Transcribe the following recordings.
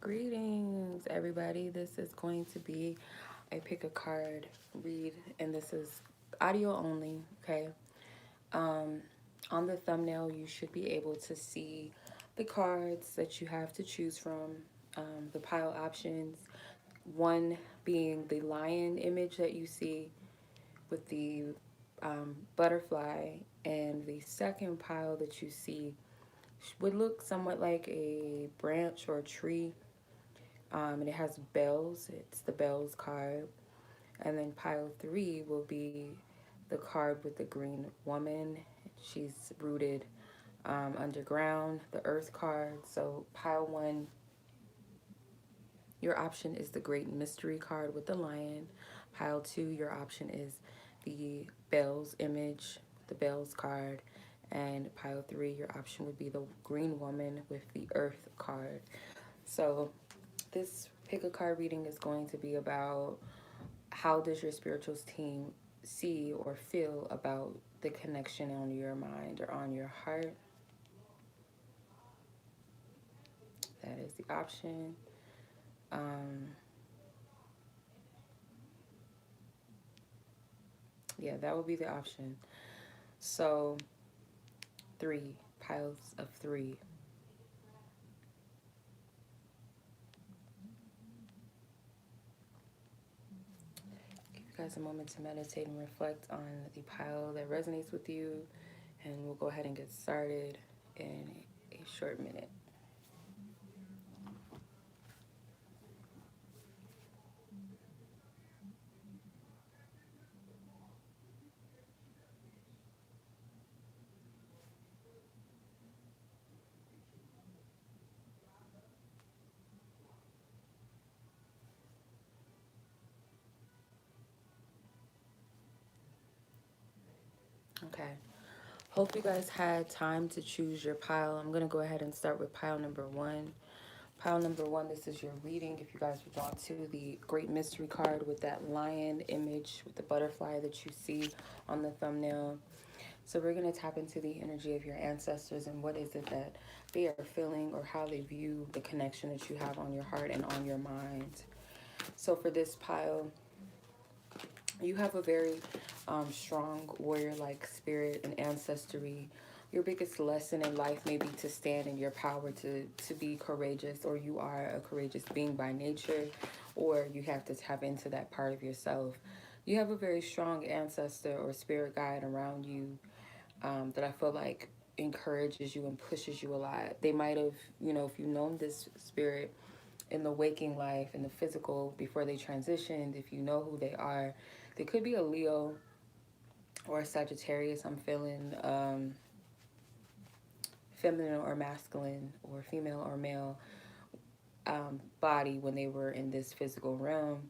Greetings, everybody. This is going to be a pick a card read, and this is audio only. Okay. Um, on the thumbnail, you should be able to see the cards that you have to choose from, the pile options. One being the lion image that you see with the butterfly, and the second pile that you see would look somewhat like a branch or a tree, and it has bells. It's the bells card. And then pile three will be the card with the green woman. She's rooted underground, the earth card. So pile one, your option is the great mystery card with the lion. Pile two, your option is the bells image, the bells card. And pile three, your option would be the green woman with the earth card. So this pick a card reading is going to be about how does your spirituals team see or feel about the connection on your mind or on your heart. That is the option. Yeah, that would be the option. So three piles of three. Give you guys a moment to meditate and reflect on the pile that resonates with you, and we'll go ahead and get started in a short minute. Okay. Hope you guys had time to choose your pile. I'm going to go ahead and start with pile number one. Pile number one, this is your reading. If you guys would draw to the Great Mystery card with that lion image with the butterfly that you see on the thumbnail. So we're going to tap into the energy of your ancestors and what is it that they are feeling or how they view the connection that you have on your heart and on your mind. So for this pile, you have a very strong warrior-like spirit and ancestry. Your biggest lesson in life may be to stand in your power, to be courageous, or you are a courageous being by nature, or you have to tap into that part of yourself. You have a very strong ancestor or spirit guide around you that I feel like encourages you and pushes you a lot. They might have, if you've known this spirit in the waking life, in the physical, before they transitioned, if you know who they are, they could be a Leo or a Sagittarius. I'm feeling feminine or masculine or female or male body when they were in this physical realm.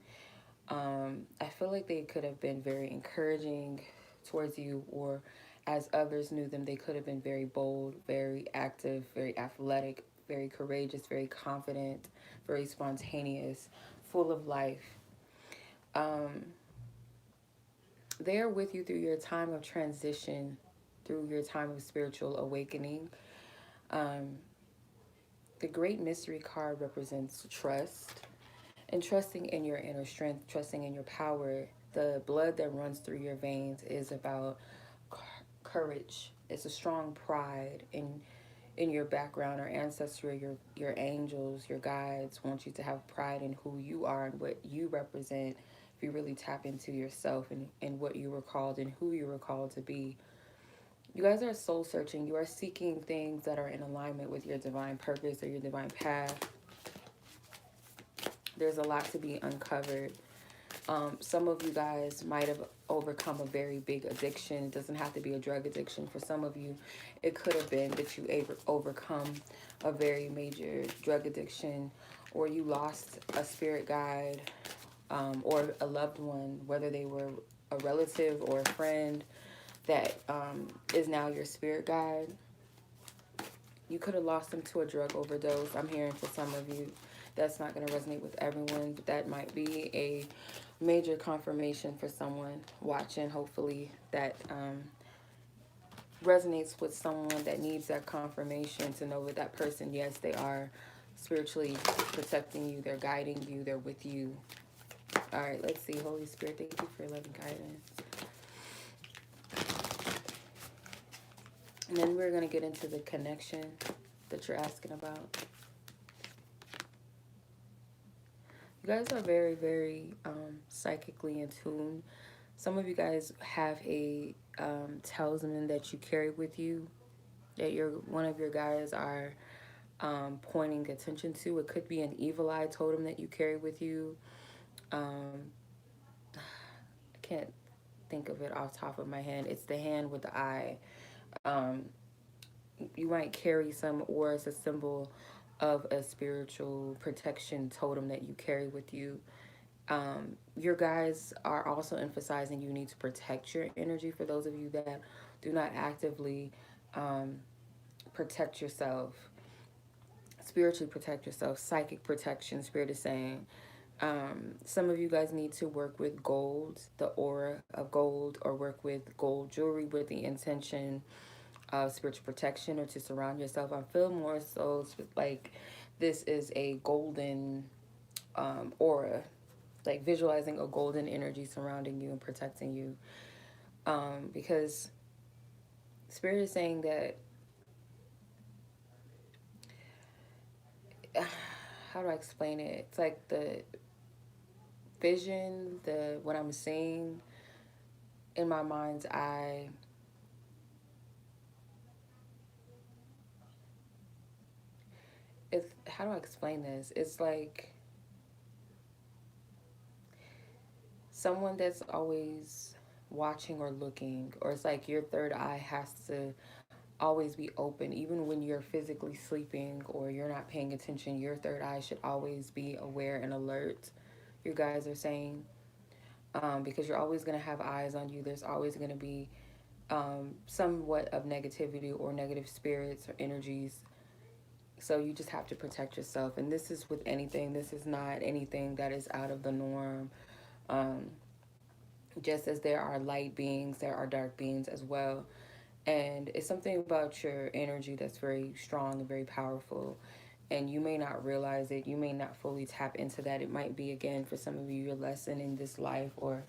I feel like they could have been very encouraging towards you, or as others knew them, they could have been very bold, very active, very athletic, very courageous, very confident, very spontaneous, full of life. They are with you through your time of transition, through your time of spiritual awakening. The Great Mystery card represents trust and trusting in your inner strength, trusting in your power. The blood that runs through your veins is about courage. It's a strong pride in your background or ancestry. Your angels, your guides want you to have pride in who you are and what you represent. If you really tap into yourself and what you were called and who you were called to be. You guys are soul searching. You are seeking things that are in alignment with your divine purpose or your divine path. There's a lot to be uncovered. Some of you guys might have overcome a very big addiction. It doesn't have to be a drug addiction. For some of you, it could have been that you overcome a very major drug addiction, or you lost a spirit guide, or a loved one, whether they were a relative or a friend that is now your spirit guide. You could have lost them to a drug overdose. I'm hearing for some of you that's not going to resonate with everyone, but that might be a major confirmation for someone watching. Hopefully that resonates with someone that needs that confirmation to know that that person, yes, they are spiritually protecting you. They're guiding you. They're with you. All right, let's see. Holy Spirit, thank you for your loving guidance. And then we're going to get into the connection that you're asking about. You guys are very, very psychically in tune. Some of you guys have a talisman that you carry with you, that one of your guys are pointing attention to. It could be an evil eye totem that you carry with you. I can't think of it off the top of my head. It's the hand with the eye. Um, you might carry some, or it's a symbol of a spiritual protection totem that you carry with you. Your guys are also emphasizing you need to protect your energy. For those of you that do not actively protect yourself, spiritually protect yourself, psychic protection, Spirit is saying. Some of you guys need to work with gold, the aura of gold, or work with gold jewelry with the intention of spiritual protection, or to surround yourself. I feel more so like this is a golden aura, like visualizing a golden energy surrounding you and protecting you. Because Spirit is saying that, how do I explain it? It's like the vision, what I'm seeing in my mind's eye. How do I explain this? It's like someone that's always watching or looking, or it's like your third eye has to always be open, even when you're physically sleeping or you're not paying attention. Your third eye should always be aware and alert, you guys are saying, because you're always going to have eyes on you. There's always going to be somewhat of negativity or negative spirits or energies. So you just have to protect yourself. And this is with anything. This is not anything that is out of the norm. Just as there are light beings, there are dark beings as well. And it's something about your energy that's very strong and very powerful. And you may not realize it. You may not fully tap into that. It might be, again, for some of you, your lesson in this life or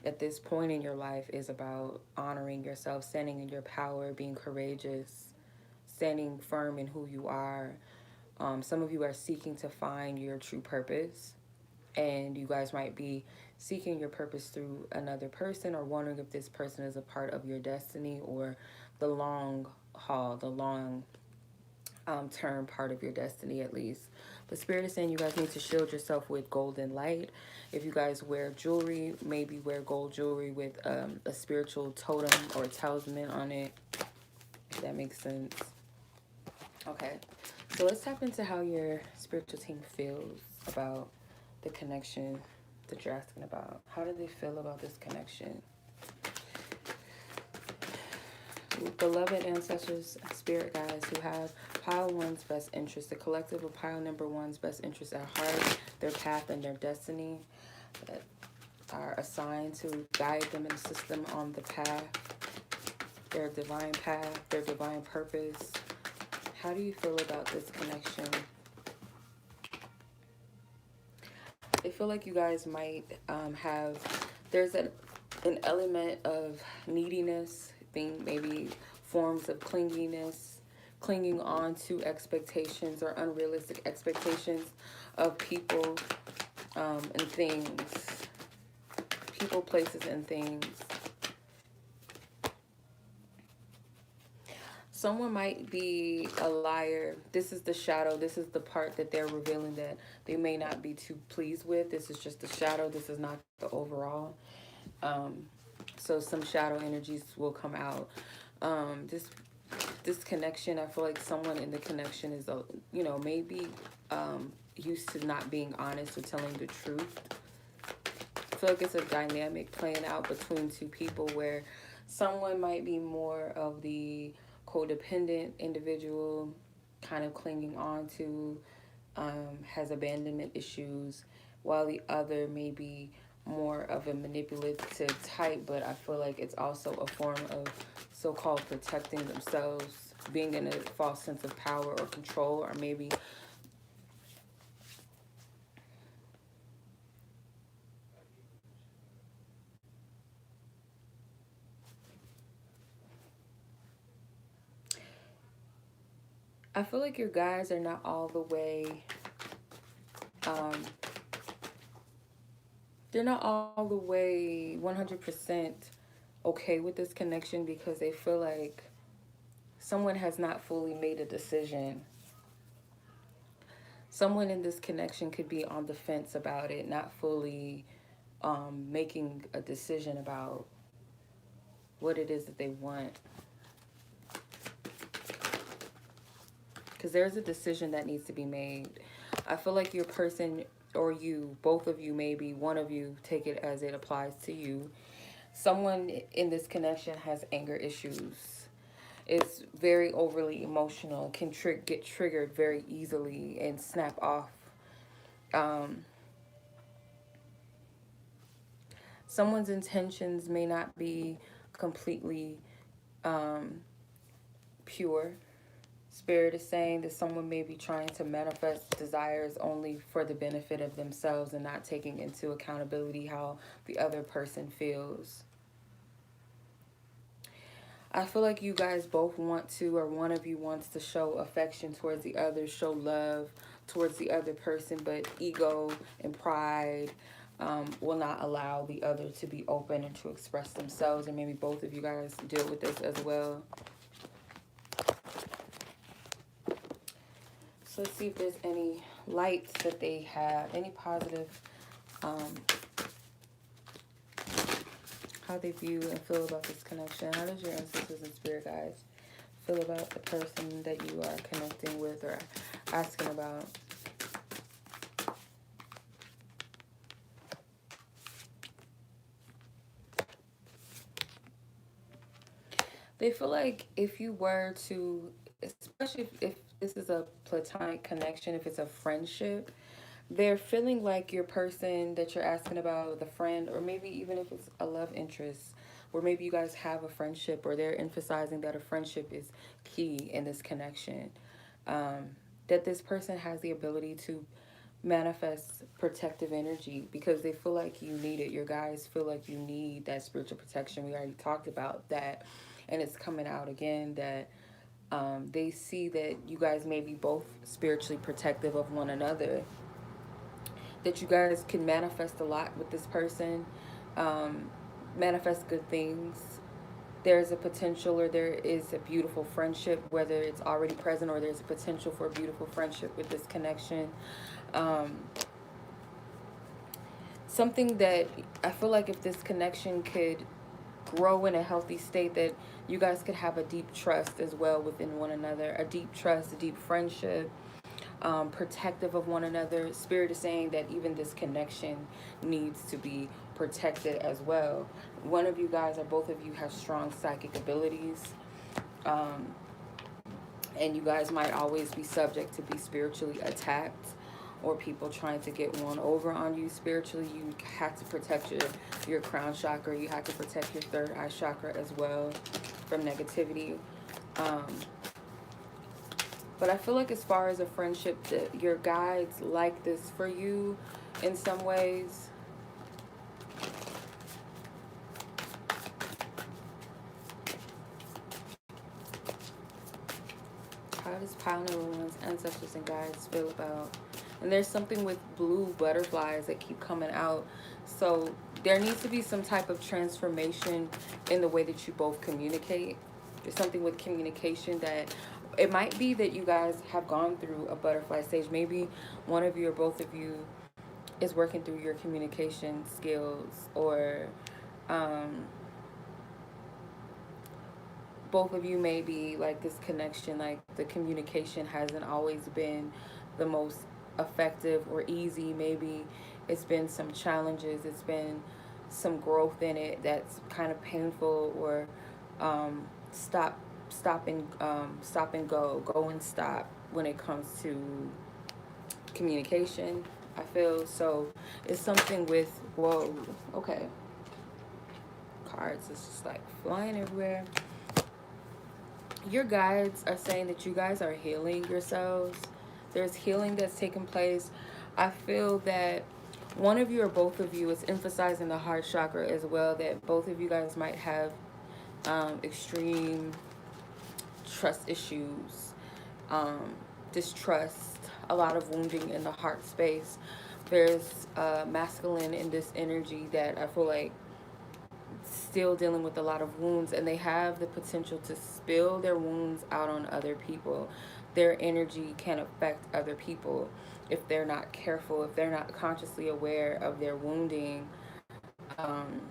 at this point in your life is about honoring yourself, standing in your power, being courageous, standing firm in who you are. Some of you are seeking to find your true purpose. And you guys might be seeking your purpose through another person, or wondering if this person is a part of your destiny, or the long haul, the long term part of your destiny at least. But Spirit is saying you guys need to shield yourself with golden light. If you guys wear jewelry, maybe wear gold jewelry with a spiritual totem or talisman on it, if that makes sense. Okay, so let's tap into how your spiritual team feels about the connection that you're asking about. How do they feel about this connection? Beloved ancestors, spirit guides who have pile one's best interest, the collective of pile number one's best interest at heart, their path and their destiny, that are assigned to guide them and assist them on the path, their divine path, their divine purpose. How do you feel about this connection? I feel like you guys might there's an element of neediness, being maybe forms of clinginess, clinging on to expectations or unrealistic expectations of people and things, people, places, and things. Someone might be a liar. This is the shadow. This is the part that they're revealing that they may not be too pleased with. This is just the shadow. This is not the overall. So some shadow energies will come out. This connection, I feel like someone in the connection is, maybe used to not being honest or telling the truth. I feel like it's a dynamic playing out between two people where someone might be more of the codependent individual, kind of clinging on to, has abandonment issues, while the other may be more of a manipulative type, but I feel like it's also a form of so-called protecting themselves, being in a false sense of power or control, or maybe I feel like your guys are not all the way, um, they're not all the way 100% okay with this connection because they feel like someone has not fully made a decision. Someone in this connection could be on the fence about it, not fully making a decision about what it is that they want. Because there's a decision that needs to be made. I feel like your person, or you, both of you, maybe one of you, take it as it applies to you. Someone in this connection has anger issues. Is very overly emotional, can get triggered very easily and snap off. Um, Someone's intentions may not be completely um, pure. Spirit is saying that someone may be trying to manifest desires only for the benefit of themselves and not taking into accountability how the other person feels. I feel like you guys both want to, or one of you wants to show affection towards the other, show love towards the other person, but ego and pride will not allow the other to be open and to express themselves. And maybe both of you guys deal with this as well. So let's see if there's any lights that they have, any positive, how they view and feel about this connection. How does your ancestors and spirit guides feel about the person that you are connecting with or asking about? They feel like if you were to, especially if this is a platonic connection, if it's a friendship, they're feeling like your person that you're asking about, the friend, or maybe even if it's a love interest, or maybe you guys have a friendship, or they're emphasizing that a friendship is key in this connection. Um, that this person has the ability to manifest protective energy because they feel like you need it. Your guys feel like you need that spiritual protection. We already talked about that, and it's coming out again that they see that you guys may be both spiritually protective of one another, that you guys can manifest a lot with this person, um, manifest good things. There's a potential, or there is a beautiful friendship, whether it's already present or there's a potential for a beautiful friendship with this connection. Um, Something that I feel like if this connection could grow in a healthy state, that you guys could have a deep trust as well within one another, a deep trust, a deep friendship, protective of one another. Spirit is saying that even this connection needs to be protected as well. One of you guys, or both of you, have strong psychic abilities, um, and you guys might always be subject to be spiritually attacked, or people trying to get one over on you spiritually. You have to protect your crown chakra. You have to protect your third eye chakra as well from negativity. Um, but I feel like as far as a friendship, that your guides like this for you in some ways. How does pile number one's ancestors and guides feel about? And there's something with blue butterflies that keep coming out. So there needs to be some type of transformation in the way that you both communicate. There's something with communication that it might be that you guys have gone through a butterfly stage. Maybe one of you or both of you is working through your communication skills, or um, both of you may be like this connection, like the communication hasn't always been the most effective or easy. Maybe it's been some challenges, it's been some growth in it that's kind of painful, or um, stop and go and stop when it comes to communication. I feel so it's something with, whoa, okay, cards is just like flying everywhere. Your guides are saying that you guys are healing yourselves. There's healing that's taking place. I feel that one of you or both of you is emphasizing the heart chakra as well, that both of you guys might have extreme trust issues, um, distrust, a lot of wounding in the heart space. There's masculine in this energy that I feel like still dealing with a lot of wounds, and they have the potential to spill their wounds out on other people. Their energy can affect other people if they're not careful, if they're not consciously aware of their wounding. um,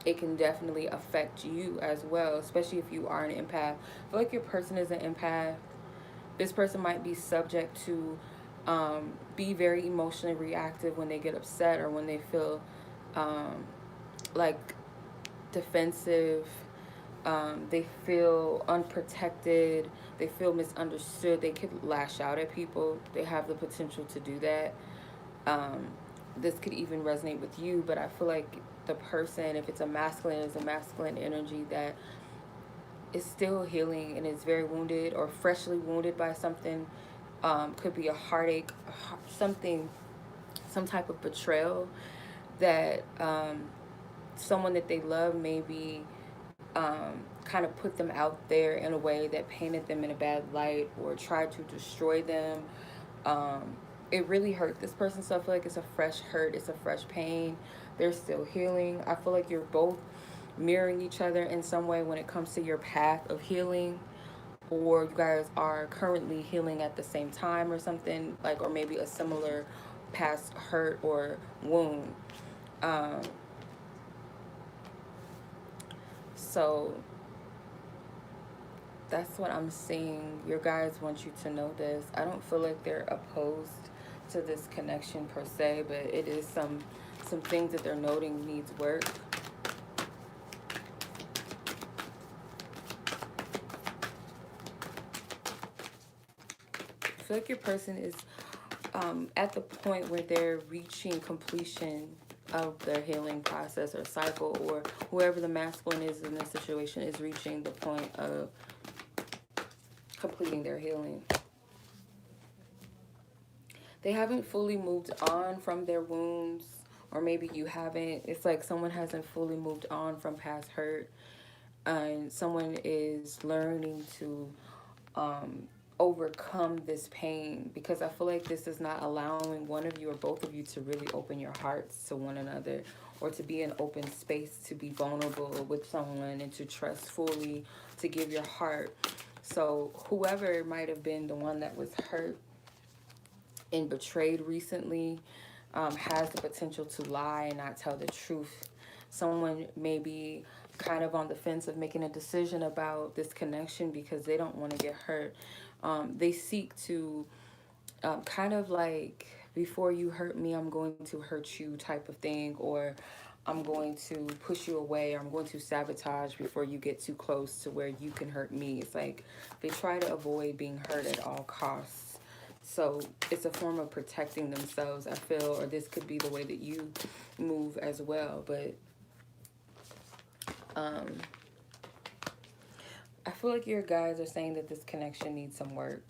it can definitely affect you as well, especially if you are an empath. I feel like your person is an empath. This person might be subject to be very emotionally reactive when they get upset or when they feel um, like defensive. They feel unprotected. They feel misunderstood. They could lash out at people. They have the potential to do that. Um, this could even resonate with you, but I feel like the person, if it's a masculine, is a masculine energy that is still healing and is very wounded or freshly wounded by something. Could be a heartache, something, some type of betrayal that someone that they love maybe kind of put them out there in a way that painted them in a bad light or tried to destroy them. Um, it really hurt this person, so I feel like it's a fresh hurt, it's a fresh pain. They're still healing. I feel like you're both mirroring each other in some way when it comes to your path of healing, or you guys are currently healing at the same time or something, like, or maybe a similar past hurt or wound. Um, so that's what I'm seeing. Your guys want you to know this. I don't feel like they're opposed to this connection per se, but it is some things that they're noting needs work. I feel like your person is at the point where they're reaching completion of their healing process or cycle, or whoever the masculine is in this situation is reaching the point of completing their healing. They haven't fully moved on from their wounds, or maybe you haven't. It's like someone hasn't fully moved on from past hurt, and someone is learning to overcome this pain, because I feel like this is not allowing one of you or both of you to really open your hearts to one another, or to be in open space, to be vulnerable with someone and to trust fully, to give your heart. So whoever might have been the one that was hurt and betrayed recently has the potential to lie and not tell the truth. Someone may be kind of on the fence of making a decision about this connection because they don't want to get hurt. They seek to kind of like, before you hurt me, I'm going to hurt you type of thing, or I'm going to push you away, or I'm going to sabotage before you get too close to where you can hurt me. It's like they try to avoid being hurt at all costs. So it's a form of protecting themselves, I feel, or this could be the way that you move as well. But um, I feel like your guys are saying that this connection needs some work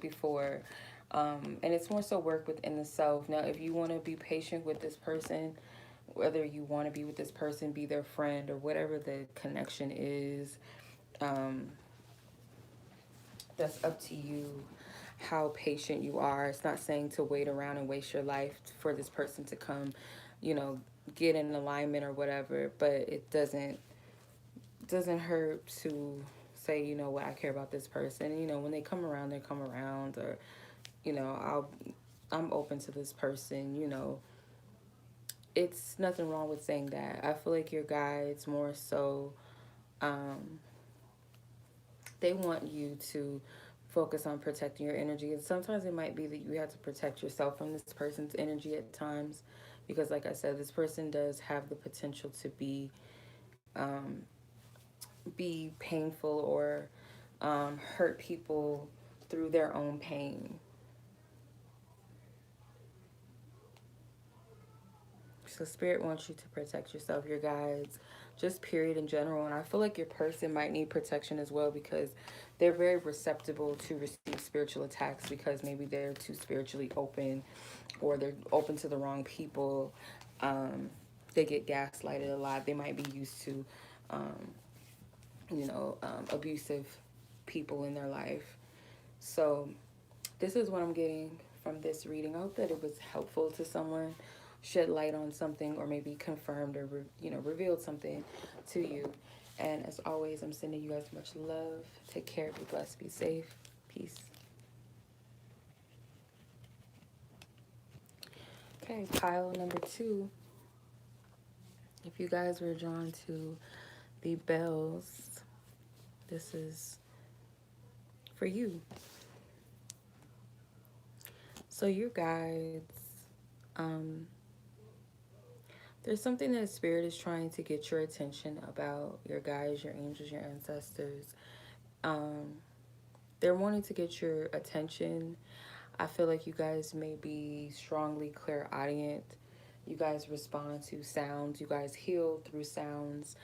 before, and it's more so work within the self. Now, if you want to be patient with this person, whether you want to be with this person, be their friend, or whatever the connection is, um, that's up to you how patient you are. It's not saying to wait around and waste your life for this person to come, you know, get in alignment or whatever, but it doesn't hurt to say, you know what, I care about this person. You know, when they come around, they come around, or, you know, I'm open to this person, you know. It's nothing wrong with saying that. I feel like your guides more so, um, they want you to focus on protecting your energy. And sometimes it might be that you have to protect yourself from this person's energy at times. Because, like I said, this person does have the potential to um, be painful, or hurt people through their own pain. So Spirit wants you to protect yourself, your guides, just period in general. And I feel like your person might need protection as well, because they're very receptive to receive spiritual attacks, because maybe they're too spiritually open, or they're open to the wrong people. They get gaslighted a lot. They might be used to, abusive people in their life. So this is what I'm getting from this reading. I hope that it was helpful to someone, shed light on something, or maybe confirmed or revealed something to you. And as always, I'm sending you guys much love. Take care, be blessed, be safe. Peace. Okay, pile number 2. If you guys were drawn to the bells, this is for you. So your guides, there's something that Spirit is trying to get your attention about. Your guides, your angels, your ancestors. They're wanting to get your attention. I feel like you guys may be strongly clairaudient. You guys respond to sounds. You guys heal through sounds.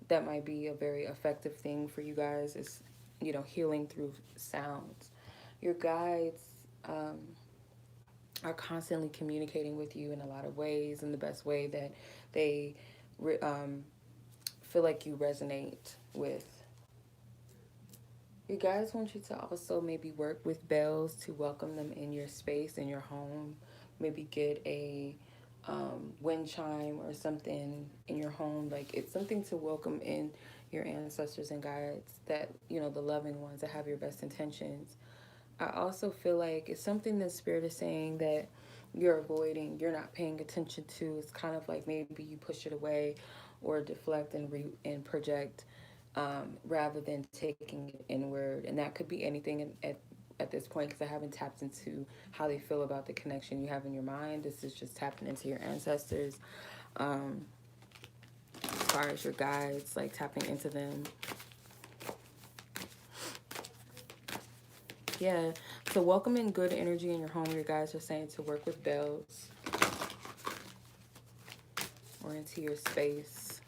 That might be a very effective thing for you guys, is, healing through sounds. Your guides are constantly communicating with you in a lot of ways, in the best way that they feel like you resonate with. You guys want you to also maybe work with bells to welcome them in your space, in your home. Maybe get a wind chime or something in your home. Like, it's something to welcome in your ancestors and guides, that, the loving ones that have your best intentions. I also feel like it's something that Spirit is saying that you're avoiding, you're not paying attention to. It's kind of like maybe you push it away or deflect and project, rather than taking it inward. And that could be anything at this point, because I haven't tapped into how they feel about the connection you have in your mind. This is just tapping into your ancestors. As far as your guides, like tapping into them. Yeah, so welcome in good energy in your home. Your guides are saying to work with bells or into your space.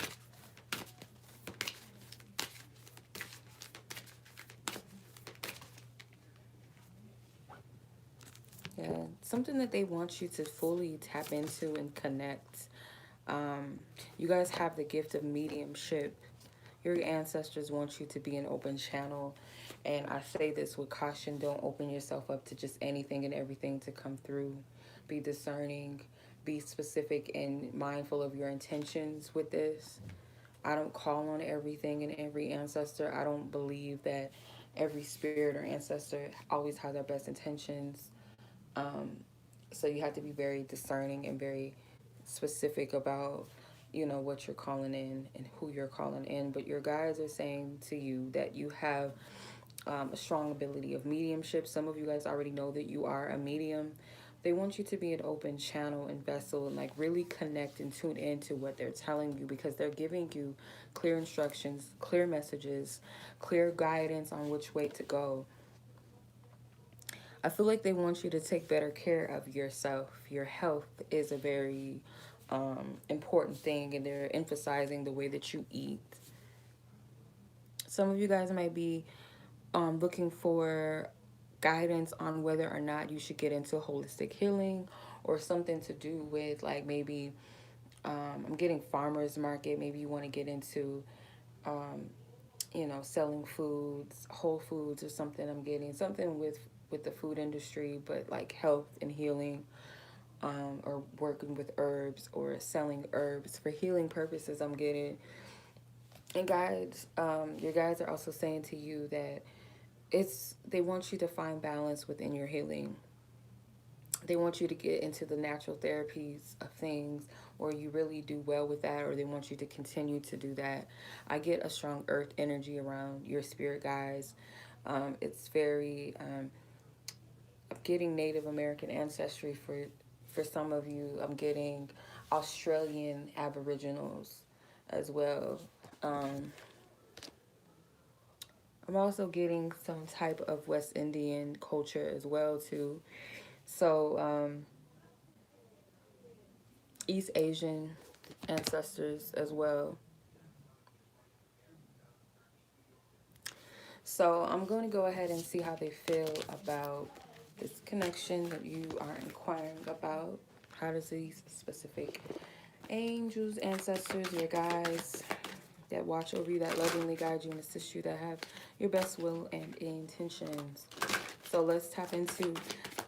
Yeah, something that they want you to fully tap into and connect. You guys have the gift of mediumship. Your ancestors want you to be an open channel. And I say this with caution: don't open yourself up to just anything and everything to come through. Be discerning, be specific and mindful of your intentions with this. I don't call on everything and every ancestor. I don't believe that every spirit or ancestor always has their best intentions. So you have to be very discerning and very specific about, what you're calling in and who you're calling in. But your guides are saying to you that you have a strong ability of mediumship. Some of you guys already know that you are a medium. They want you to be an open channel and vessel, and like really connect and tune into what they're telling you, because they're giving you clear instructions, clear messages, clear guidance on which way to go. I feel like they want you to take better care of yourself. Your health is a very important thing, and they're emphasizing the way that you eat. Some of you guys might be looking for guidance on whether or not you should get into holistic healing, or something to do with, like, maybe I'm getting farmers market. Maybe you want to get into selling foods, whole foods, or something. I'm getting something with the food industry, but like health and healing, or working with herbs or selling herbs for healing purposes. I'm getting. And guides, your guides are also saying to you that they want you to find balance within your healing. They want you to get into the natural therapies of things, or you really do well with that, or they want you to continue to do that. I get a strong earth energy around your spirit guides. It's very, I'm getting Native American ancestry for some of you. I'm getting Australian Aboriginals as well. I'm also getting some type of West Indian culture as well too. So East Asian ancestors as well. So I'm going to go ahead and see how they feel about this connection that you are inquiring about. How does these specific angels, ancestors, your guides, that watch over you, that lovingly guide you and assist you, that have your best will and intentions. So let's tap into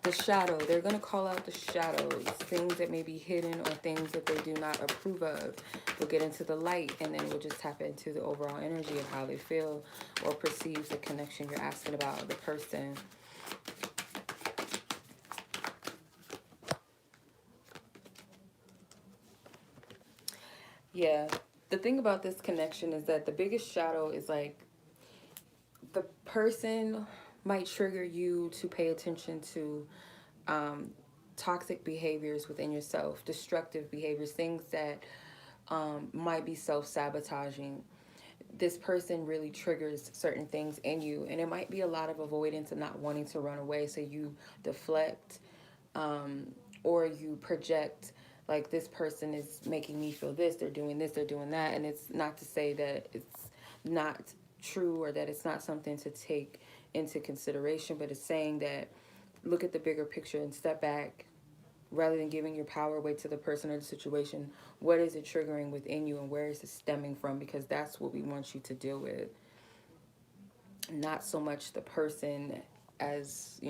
the shadow. They're going to call out the shadows, things that may be hidden or things that they do not approve of. We'll get into the light, and then we'll just tap into the overall energy of how they feel or perceive the connection you're asking about, the person. Yeah, the thing about this connection is that the biggest shadow is like the person might trigger you to pay attention to toxic behaviors within yourself, destructive behaviors, things that might be self-sabotaging. This person really triggers certain things in you, and it might be a lot of avoidance and not wanting to run away, so you deflect, or you project like, this person is making me feel this, they're doing that. And it's not to say that it's not true or that it's not something to take into consideration, but it's saying that look at the bigger picture and step back. Rather than giving your power away to the person or the situation, what is it triggering within you and where is it stemming from? Because that's what we want you to deal with. Not so much the person as,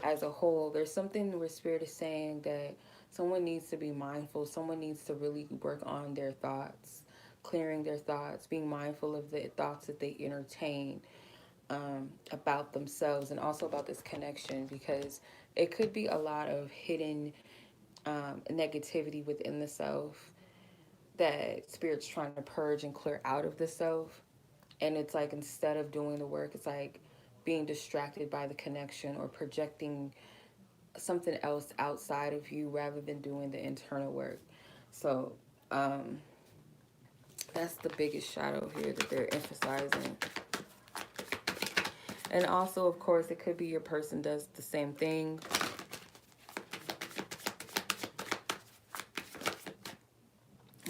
as a whole. There's something where Spirit is saying that someone needs to be mindful. Someone needs to really work on their thoughts, clearing their thoughts, being mindful of the thoughts that they entertain about themselves and also about this connection, because it could be a lot of hidden negativity within the self that Spirit's trying to purge and clear out of the self. And it's like, instead of doing the work, it's like being distracted by the connection or projecting something else outside of you rather than doing the internal work. So that's the biggest shadow here that they're emphasizing. And also, of course, it could be your person does the same thing.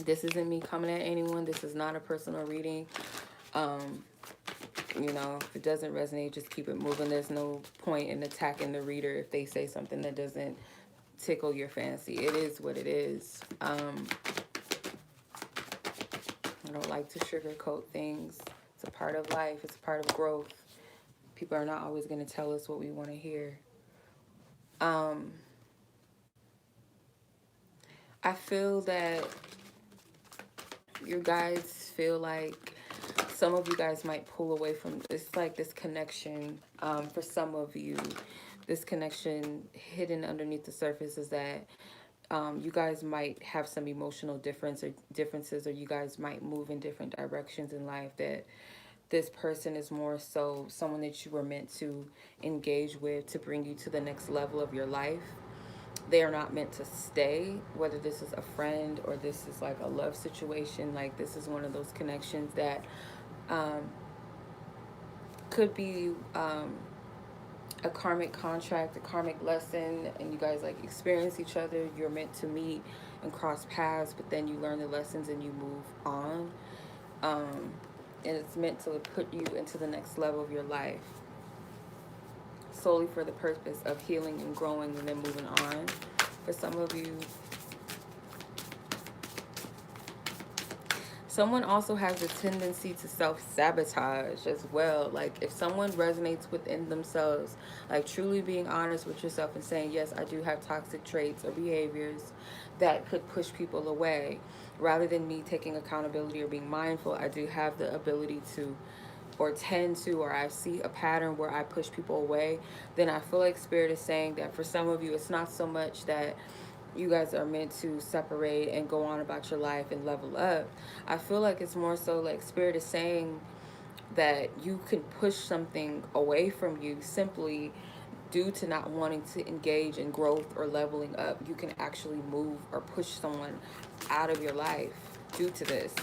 This isn't me coming at anyone. This is not a personal reading. If it doesn't resonate, just keep it moving. There's no point in attacking the reader if they say something that doesn't tickle your fancy. It is what it is. I don't like to sugarcoat things. It's a part of life. It's a part of growth. People are not always going to tell us what we want to hear. I feel that you guys feel like some of you guys might pull away from, it's like this connection. For some of you, this connection hidden underneath the surface is that you guys might have some emotional differences, or you guys might move in different directions in life, that this person is more so someone that you were meant to engage with to bring you to the next level of your life. They are not meant to stay, whether this is a friend or this is like a love situation. Like, this is one of those connections that could be a karmic contract, a karmic lesson, and you guys like experience each other. You're meant to meet and cross paths, but then you learn the lessons and you move on. And it's meant to put you into the next level of your life, solely for the purpose of healing and growing and then moving on. For some of you, someone also has a tendency to self-sabotage as well. Like, if someone resonates within themselves, like truly being honest with yourself and saying, yes, I do have toxic traits or behaviors that could push people away. Rather than me taking accountability or being mindful, I do have the ability to, or tend to, or I see a pattern where I push people away. Then I feel like Spirit is saying that for some of you, it's not so much that you guys are meant to separate and go on about your life and level up. I feel like it's more so like Spirit is saying that you can push something away from you simply due to not wanting to engage in growth or leveling up. You can actually move or push someone out of your life due to this.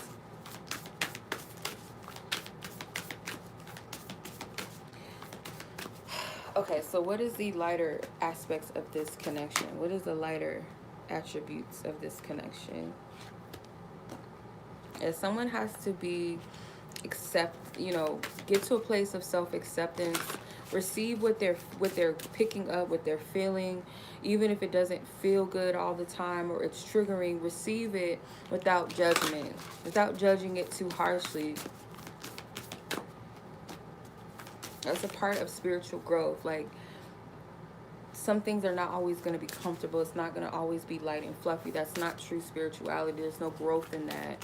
Okay, so what is the lighter aspects of this connection? What is the lighter attributes of this connection? If someone has to be get to a place of self-acceptance Receive what they're picking up, what they're feeling, even if it doesn't feel good all the time or it's triggering. Receive it without judgment, without judging it too harshly. That's a part of spiritual growth. Like, some things are not always going to be comfortable. It's not going to always be light and fluffy. That's not true spirituality. There's no growth in that.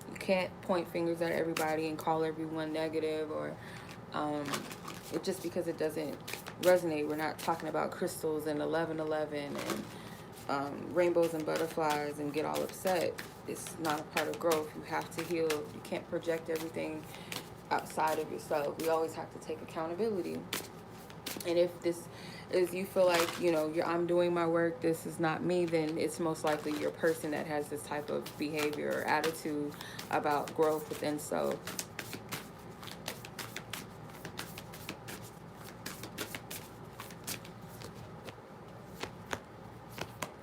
You can't point fingers at everybody and call everyone negative, or it just because it doesn't resonate. We're not talking about crystals and 1111 and rainbows and butterflies and get all upset. It's not a part of growth. You have to heal. You can't project everything outside of yourself. We always have to take accountability. And if this is, you feel like, you know, I'm doing my work, this is not me, then it's most likely you're a person that has this type of behavior or attitude about growth within self.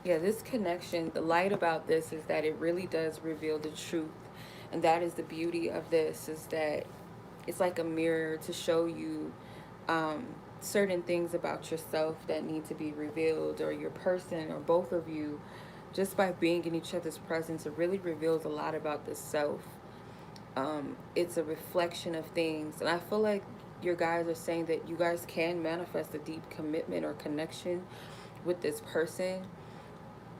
Yeah, this connection, the light about this is that it really does reveal the truth. And that is the beauty of this, is that it's like a mirror to show you certain things about yourself that need to be revealed, or your person, or both of you. Just by being in each other's presence, it really reveals a lot about the self. It's a reflection of things. And I feel like your guys are saying that you guys can manifest a deep commitment or connection with this person,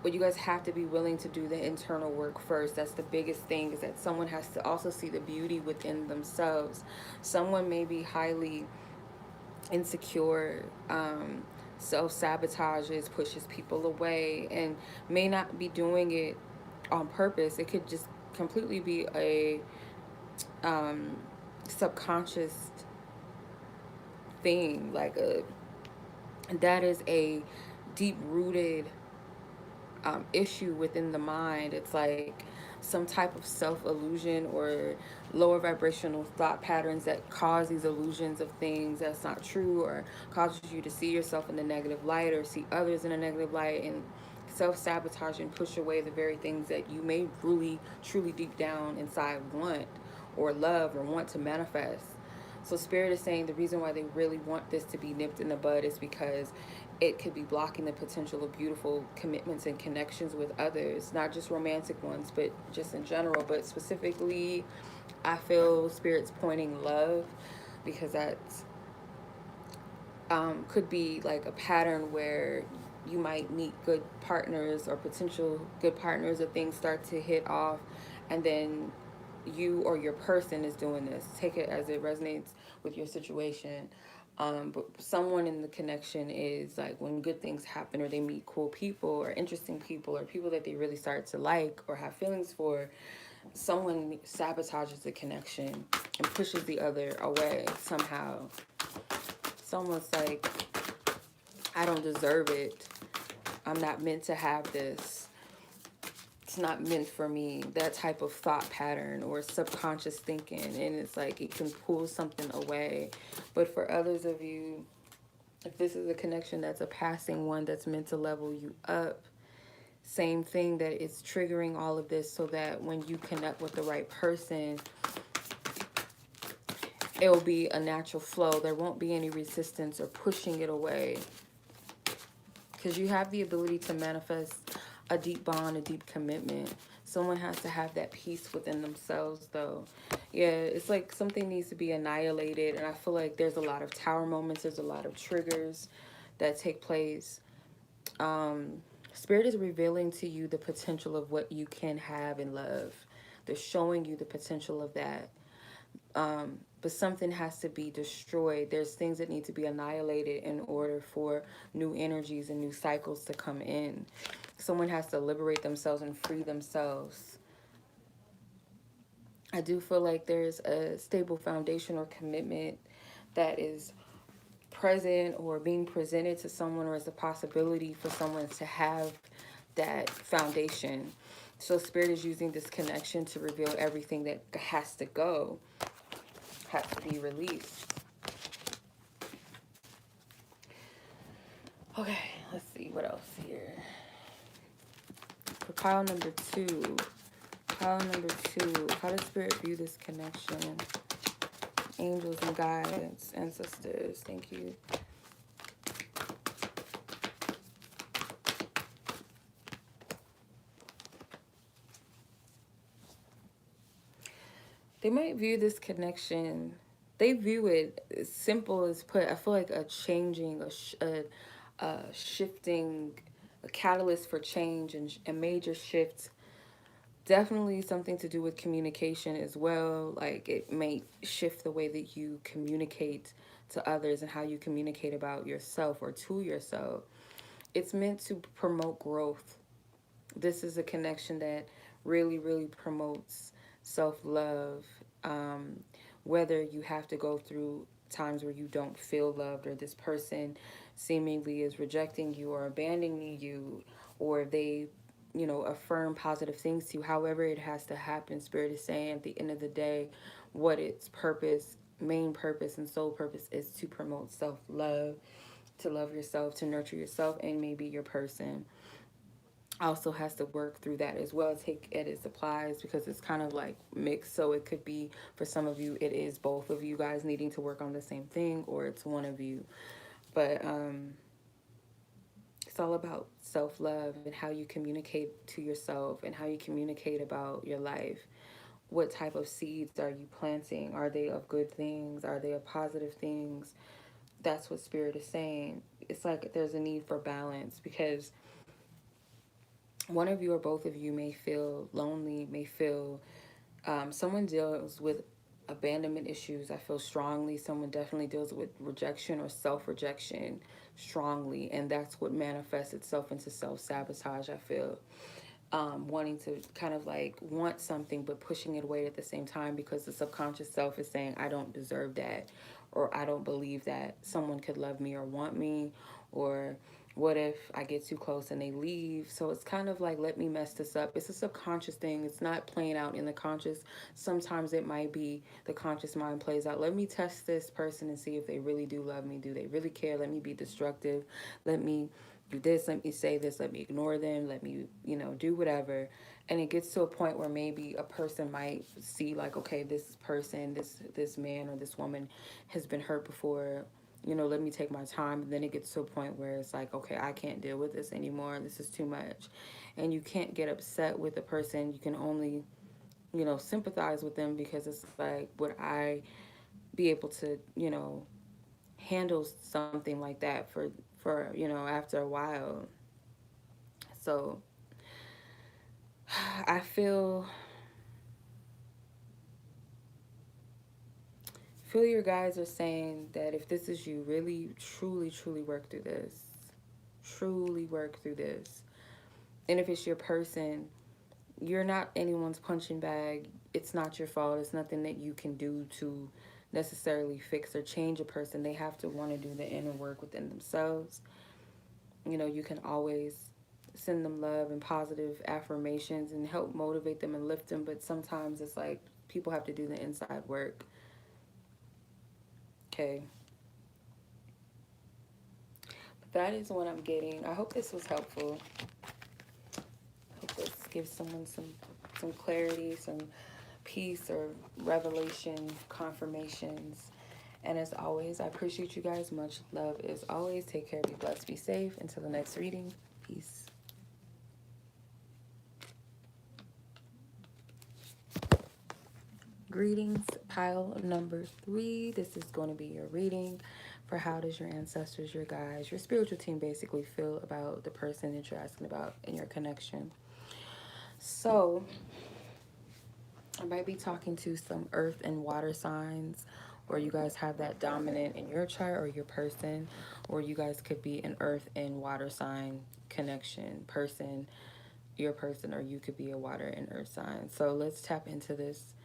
but you guys have to be willing to do the internal work first. That's the biggest thing, is that someone has to also see the beauty within themselves. Someone may be highly insecure, self-sabotages, pushes people away, and may not be doing it on purpose. It could just completely be a subconscious thing, like that is a deep-rooted issue within the mind. It's like some type of self-illusion or lower vibrational thought patterns that cause these illusions of things that's not true, or causes you to see yourself in the negative light or see others in a negative light, and self-sabotage and push away the very things that you may really, truly deep down inside want or love or want to manifest. So Spirit is saying the reason why they really want this to be nipped in the bud is because it could be blocking the potential of beautiful commitments and connections with others, not just romantic ones, but just in general. But specifically, I feel Spirit's pointing love, because that's could be like a pattern where you might meet good partners or potential good partners, or things start to hit off, and then you or your person is doing this. Take it as it resonates with your situation. But someone in the connection is like, when good things happen, or they meet cool people or interesting people or people that they really start to like or have feelings for, someone sabotages the connection and pushes the other away somehow. It's almost like, I don't deserve it. I'm not meant to have this. It's not meant for me. That type of thought pattern or subconscious thinking. And it's like it can pull something away. But for others of you, if this is a connection that's a passing one that's meant to level you up, same thing, that it's triggering all of this so that when you connect with the right person, it will be a natural flow. There won't be any resistance or pushing it away. Because you have the ability to manifest a deep bond, a deep commitment. Someone has to have that peace within themselves, though. Yeah, it's like something needs to be annihilated. And I feel like there's a lot of tower moments. There's a lot of triggers that take place. Spirit is revealing to you the potential of what you can have in love. They're showing you the potential of that. But something has to be destroyed. There's things that need to be annihilated in order for new energies and new cycles to come in. Someone has to liberate themselves and free themselves. I do feel like there's a stable foundation or commitment that is present or being presented to someone, or as a possibility for someone to have that foundation. So Spirit is using this connection to reveal everything that has to go, has to be released. Okay, let's see what else here. For pile number 2, Pile number 2. How does Spirit view this connection? Angels and guides, ancestors. Thank you. They might view this connection, they view it as simple as put, I feel like a changing, a shifting, a catalyst for change and a major shift. Definitely something to do with communication as well. Like it may shift the way that you communicate to others and how you communicate about yourself or to yourself. It's meant to promote growth. This is a connection that really, really promotes self-love. Um, Whether you have to go through times where you don't feel loved, or this person seemingly is rejecting you or abandoning you, or they, affirm positive things to you. However it has to happen, Spirit is saying at the end of the day, what its purpose, main purpose and sole purpose is to promote self-love, to love yourself, to nurture yourself and maybe your person also has to work through that as well. Take it as applies because it's kind of like mixed. So it could be for some of you, it is both of you guys needing to work on the same thing, or it's one of you. But it's all about self-love and how you communicate to yourself and how you communicate about your life. What type of seeds are you planting? Are they of good things? Are they of positive things? That's what Spirit is saying. It's like there's a need for balance because one of you or both of you may feel lonely, may feel someone deals with abandonment issues. I feel strongly someone definitely deals with rejection or self-rejection strongly, and that's what manifests itself into self-sabotage. I feel wanting to kind of like want something but pushing it away at the same time because the subconscious self is saying I don't deserve that, or I don't believe that someone could love me or want me, or what if I get too close and they leave? So it's kind of like, let me mess this up. It's a subconscious thing. It's not playing out in the conscious. Sometimes it might be the conscious mind plays out. Let me test this person and see if they really do love me. Do they really care? Let me be destructive. Let me do this. Let me say this. Let me ignore them. Let me, do whatever. And it gets to a point where maybe a person might see like, okay, this person, this man or this woman has been hurt before, let me take my time. And then it gets to a point where it's like, okay, I can't deal with this anymore. This is too much. And you can't get upset with the person. You can only, sympathize with them because it's like, would I be able to, handle something like that for, after a while? So I feel your guys are saying that if this is you, really, truly, truly work through this. Truly work through this. And if it's your person, you're not anyone's punching bag. It's not your fault. It's nothing that you can do to necessarily fix or change a person. They have to want to do the inner work within themselves. You can always send them love and positive affirmations and help motivate them and lift them. But sometimes it's like people have to do the inside work. Okay. But that is what I'm getting. I hope this was helpful. I hope this gives someone some clarity, some peace or revelation, confirmations. And as always, I appreciate you guys. Much love as always. Take care, be blessed, be safe. Until the next reading, peace. Greetings, pile number 3. This is going to be your reading for how does your ancestors, your guides, your spiritual team basically feel about the person that you're asking about in your connection. So I might be talking to some earth and water signs, or you guys have that dominant in your chart or your person, or you guys could be an earth and water sign connection person, your person, or you could be a water and earth sign. So let's tap into this.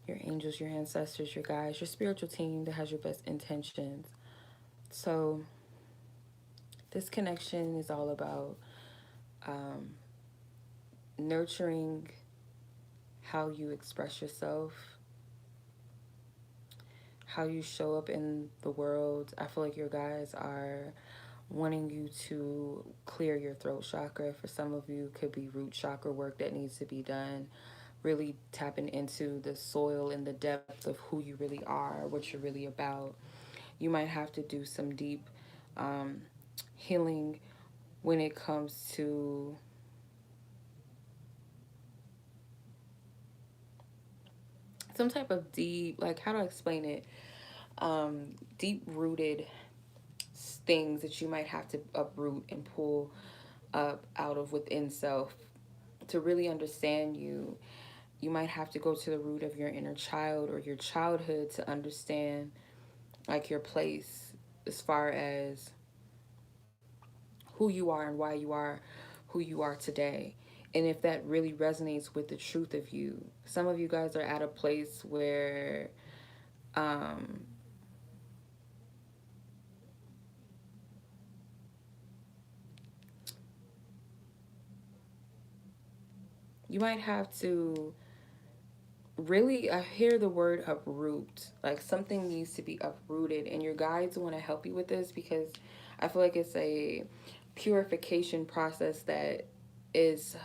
Your angels, your ancestors, your guides, your spiritual team that has your best intentions. So this connection is all about nurturing how you express yourself, how you show up in the world. I feel like your guys are wanting you to clear your throat chakra. For some of you, it could be root chakra work that needs to be done. really tapping into the soil and the depth of who you really are, what you're really about. You might have to do some deep um, healing when it comes to some type of deep, like, how do I explain it? Deep rooted things that you might have to uproot and pull up out of within self to really understand you. You might have to go to the root of your inner child or your childhood to understand like your place as far as who you are and why you are who you are today. And if that really resonates with the truth of you. Some of you guys are at a place where um, you might have to really, I hear the word uproot. Like something needs to be uprooted, and your guides want to help you with this because I feel like it's a purification process that is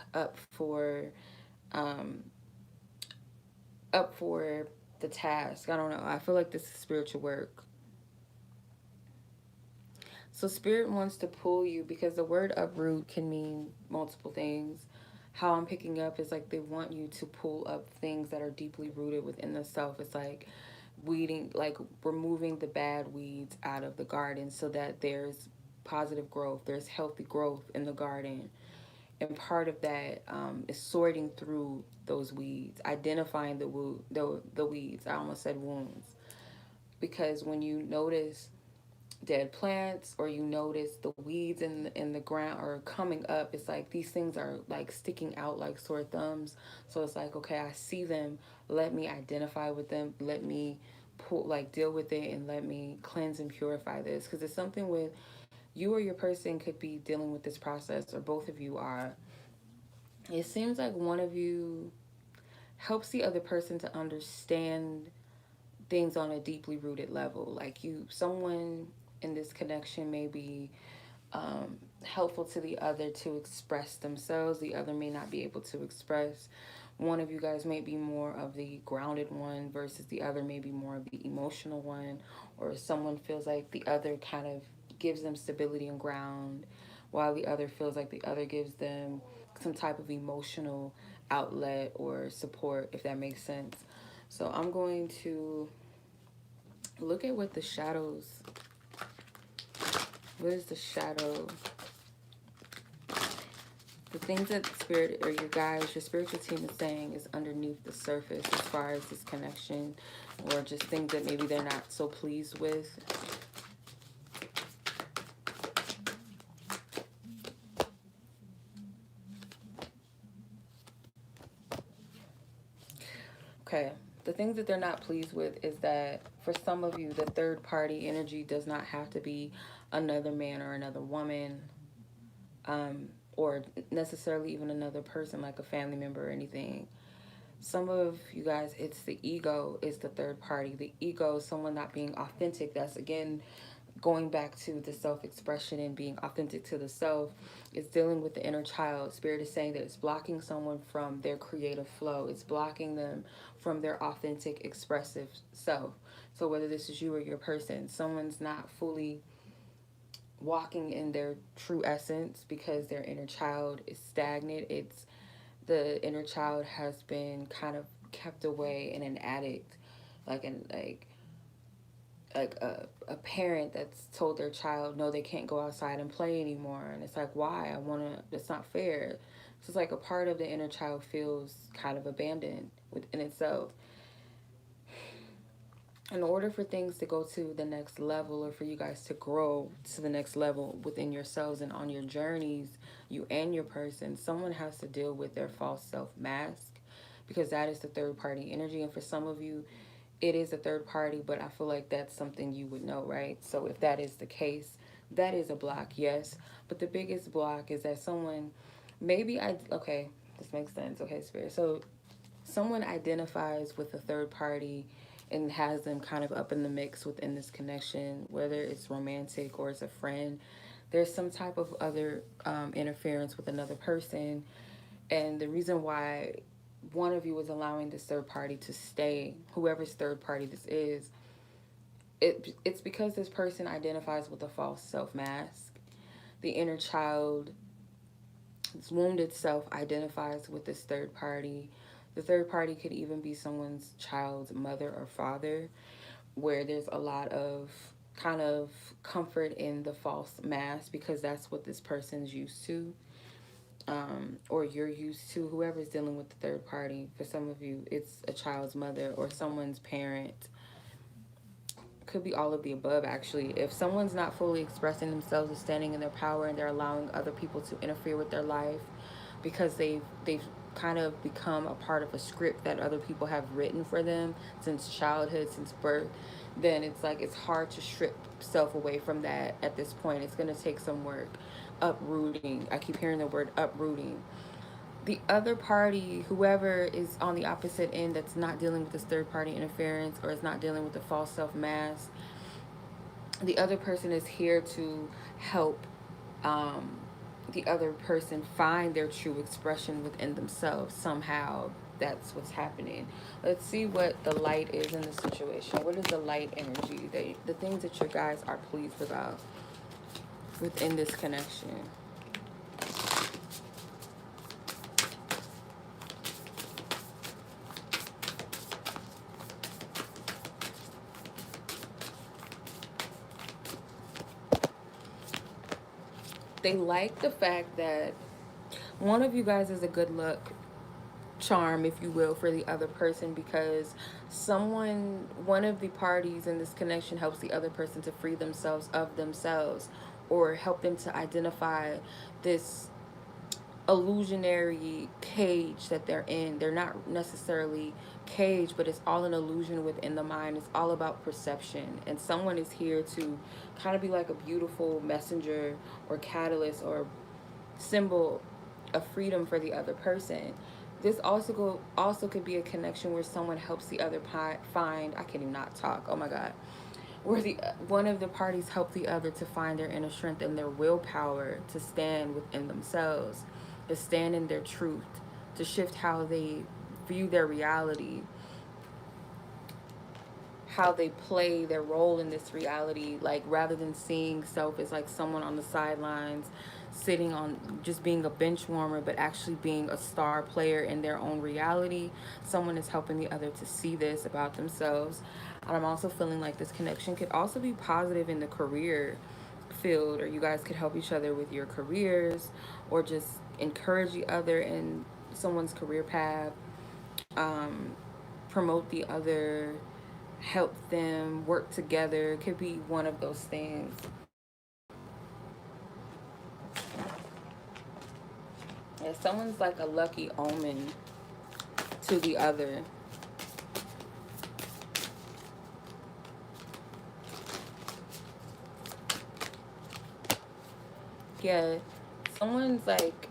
um up for the task. I don't know. I feel like this is spiritual work. So spirit wants to pull you because the word uproot can mean multiple things. How I'm picking up is like they want you to pull up things that are deeply rooted within the self. It's like weeding, like removing the bad weeds out of the garden so that there's positive growth, there's healthy growth in the garden. And part of that is sorting through those weeds, identifying the weeds. I almost said wounds. Because when you notice dead plants or you notice the weeds in the ground are coming up, it's like these things are like sticking out like sore thumbs. So it's like, okay, I see them, let me identify with them, let me pull, like deal with it, and let me cleanse and purify this, because it's something with you or your person could be dealing with this process, or both of you are. It seems like one of you helps the other person to understand things on a deeply rooted level. Like you, someone in this connection may be helpful to the other to express themselves. The other may not be able to express. One of you guys may be more of the grounded one versus the other may be more of the emotional one, or someone feels like the other kind of gives them stability and ground, while the other feels like the other gives them some type of emotional outlet or support, if that makes sense. So I'm going to look at what the shadows, what is the shadow, the things that spirit or your guys, your spiritual team is saying is underneath the surface as far as this connection, or just things that maybe they're not so pleased with. Okay. The things that they're not pleased with is that for some of you, the third party energy does not have to be another man or another woman, or necessarily even another person like a family member or anything. Some of you guys, it's the ego is the third party. The ego is someone not being authentic. That's again going back to the self-expression and being authentic to the self. It's dealing with the inner child. Spirit is saying that it's blocking someone from their creative flow. It's blocking them from their authentic expressive self. So whether this is you or your person, someone's not fully walking in their true essence because their inner child is stagnant. It's the inner child has been kind of kept away in an addict, like an like a parent that's told their child no, they can't go outside and play anymore, and it's like, why? I want to, it's not fair. So it's like a part of the inner child feels kind of abandoned within itself. In order for things to go to the next level, or for you guys to grow to the next level within yourselves and on your journeys, you and your person, someone has to deal with their false self mask, because that is the third party energy. And for some of you, it is a third party, but I feel like that's something you would know, right? So if that is the case, that is a block, yes. But the biggest block is that someone, okay, this makes sense. Okay, Spirit. So someone identifies with a third party and has them kind of up in the mix within this connection, whether it's romantic or it's a friend. There's some type of other interference with another person. And the reason why one of you is allowing this third party to stay, whoever's third party this is, it's because this person identifies with a false self mask. The inner child, its wounded self, identifies with this third party. The third party could even be someone's child's mother or father, where there's a lot of kind of comfort in the false mask because that's what this person's used to, or you're used to, whoever's dealing with the third party. For some of you, it's a child's mother or someone's parent. Could be all of the above, actually. If someone's not fully expressing themselves and standing in their power, and they're allowing other people to interfere with their life because they've kind of become a part of a script that other people have written for them since childhood, since birth, then it's like it's hard to strip self away from that. At this point, it's going to take some work. Uprooting, I keep hearing the word uprooting. The other party, whoever is on the opposite end that's not dealing with this third party interference or is not dealing with the false self mask, the other person is here to help the other person find their true expression within themselves somehow. That's what's happening. Let's see what the light is in the situation. What is the light energy, the things that you guys are pleased about within this connection? They like the fact that one of you guys is a good luck charm, if you will, for the other person, because one of the parties in this connection helps the other person to free themselves of themselves, or help them to identify this illusionary cage that they're in. They're not necessarily caged, but it's all an illusion within the mind. It's all about perception, and someone is here to kind of be like a beautiful messenger or catalyst or symbol of freedom for the other person. This also could be a connection where someone helps the other find, I can even not talk, oh my god, where the one of the parties help the other to find their inner strength and their willpower to stand within themselves, to stand in their truth, to shift how they view their reality, how they play their role in this reality. Like, rather than seeing self as like someone on the sidelines sitting on just being a bench warmer, but actually being a star player in their own reality, someone is helping the other to see this about themselves. And I'm also feeling like this connection could also be positive in the career field, or you guys could help each other with your careers, or just encourage the other in someone's career path, promote the other, help them work together. It could be one of those things. Yeah, someone's like a lucky omen to the other. Yeah, someone's like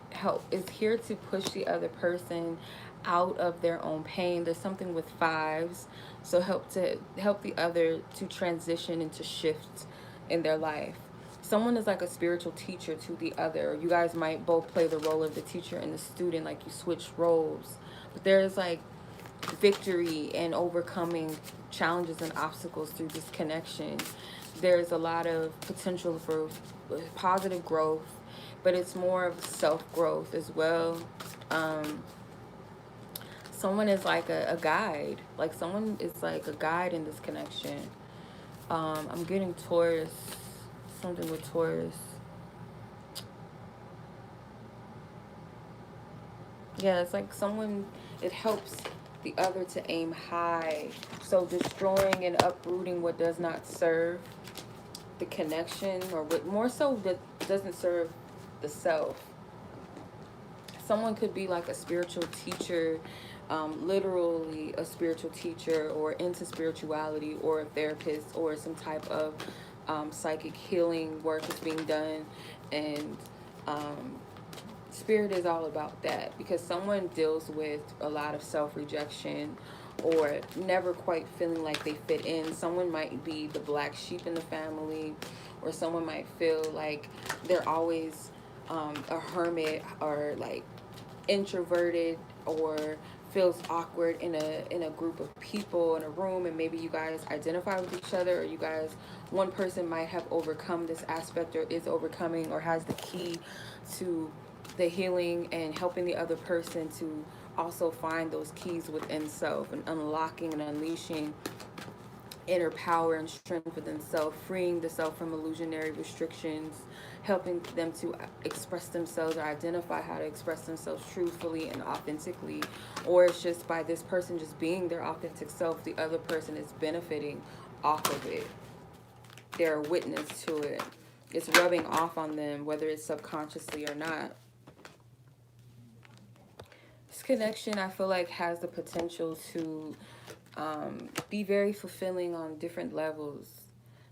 is here to push the other person out of their own pain. There's something with fives, so help the other to transition and to shift in their life. Someone is like a spiritual teacher to the other. You guys might both play the role of the teacher and the student, like you switch roles. But there's like victory and overcoming challenges and obstacles through this connection. There's a lot of potential for positive growth, but it's more of self-growth as well. Someone is like a guide. Like, someone is like a guide in this connection. I'm getting Taurus, something with Taurus. Yeah, it's like someone, it helps the other to aim high. So destroying and uprooting what does not serve the connection, or what more so that doesn't serve the self. Someone could be like a spiritual teacher, literally a spiritual teacher, or into spirituality, or a therapist, or some type of psychic healing work is being done. And spirit is all about that, because someone deals with a lot of self-rejection, or never quite feeling like they fit in. Someone might be the black sheep in the family, or someone might feel like they're always a hermit, or like introverted, or feels awkward in a group of people in a room, and maybe you guys identify with each other, or you guys, one person might have overcome this aspect or is overcoming or has the key to the healing and helping the other person to also find those keys within self and unlocking and unleashing inner power and strength within self, freeing the self from illusionary restrictions, helping them to express themselves or identify how to express themselves truthfully and authentically. Or it's just by this person just being their authentic self, the other person is benefiting off of it. They're a witness to it. It's rubbing off on them, whether it's subconsciously or not. This connection, I feel like, has the potential to be very fulfilling on different levels.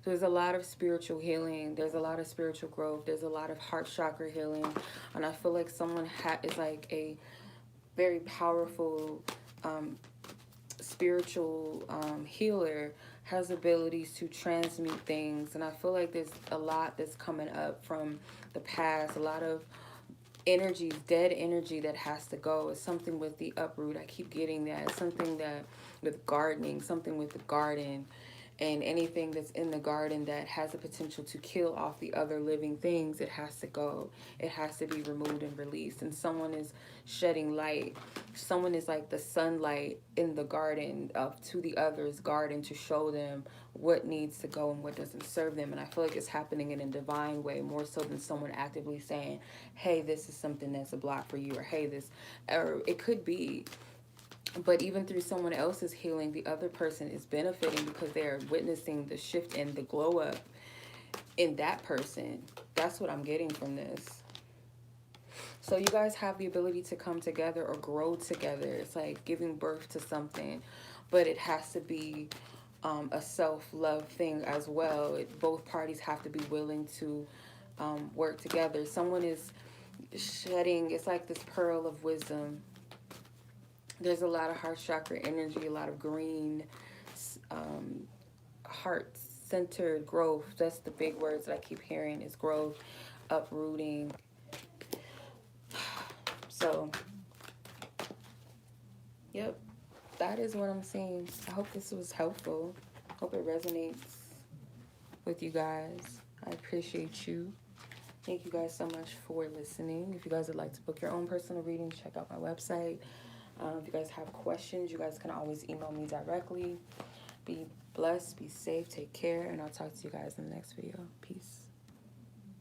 There's a lot of spiritual healing. There's a lot of spiritual growth. There's a lot of heart chakra healing. And I feel like someone is like a very powerful spiritual healer, has abilities to transmute things. And I feel like there's a lot that's coming up from the past, a lot of energy, dead energy that has to go. It's something with the uproot. I keep getting that. It's something that with gardening, something with the garden, and anything that's in the garden that has the potential to kill off the other living things, it has to go. It has to be removed and released. And someone is shedding light. Someone is like the sunlight in the garden to the other's garden to show them what needs to go and what doesn't serve them. And I feel like it's happening in a divine way, more so than someone actively saying, hey, this is something that's a block for you, or hey, this, or it could be. But even through someone else's healing, the other person is benefiting because they're witnessing the shift and the glow up in that person. That's what I'm getting from this. So you guys have the ability to come together or grow together. It's like giving birth to something, but it has to be a self-love thing as well. Both parties have to be willing to work together. Someone is shedding, it's like this pearl of wisdom. There's a lot of heart chakra energy, a lot of green, heart-centered growth. That's the big words that I keep hearing, is growth, uprooting. So, yep, that is what I'm seeing. I hope this was helpful. Hope it resonates with you guys. I appreciate you. Thank you guys so much for listening. If you guys would like to book your own personal reading, check out my website. If you guys have questions, you guys can always email me directly. Be blessed, be safe, take care, and I'll talk to you guys in the next video. Peace.